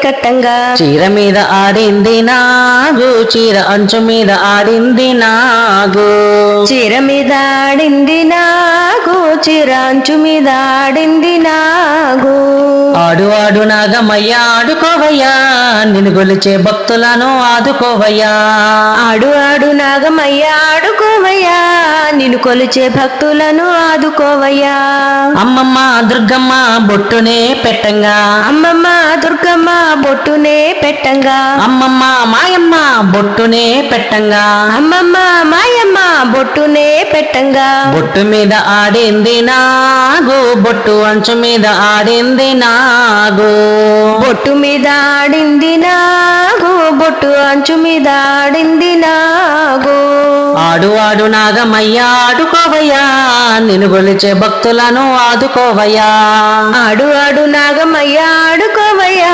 కట్టంగా చీర మీద ఆడింది నాగు చీర అంచు మీద ఆడింది నాగు చీర మీద ఆడింది నాగు చీర అంచు మీద ఆడింది నాగు ఆడు ఆడు నాగమయ్య ఆడుకోవయ్యా నిన్ను గొలిచే భక్తులను ఆదుకోవయ్యా ఆడు ఆడు నాగమయ్య ఆడుకోవయ్యా నిన్ను కొలిచే భక్తులను ఆదుకోవయ్యా అమ్మమ్మ దుర్గమ్మ బొట్టునే పెట్టంగా అమ్మమ్మ దుర్గమ్మ బొట్టునే పెట్టంగా అమ్మమ్మ మాయమ్మ బొట్టునే పెట్టంగా అమ్మమ్మ మాయమ్మ బొట్టునే పెట్టంగా బొట్టు మీద ఆడింది నాగు బొట్టు అంచు మీద ఆడింది నాగు బొట్టు మీద ఆడింది నాగు బొట్టు అంచు మీద ఆడింది నాగు ఆడు ఆడు నాగమయ్య ఆడుకోవయ్యా నిన్ను గొలిచే భక్తులను ఆదుకోవయ్యా ఆడు ఆడు నాగమయ్య ఆడుకోవయ్యా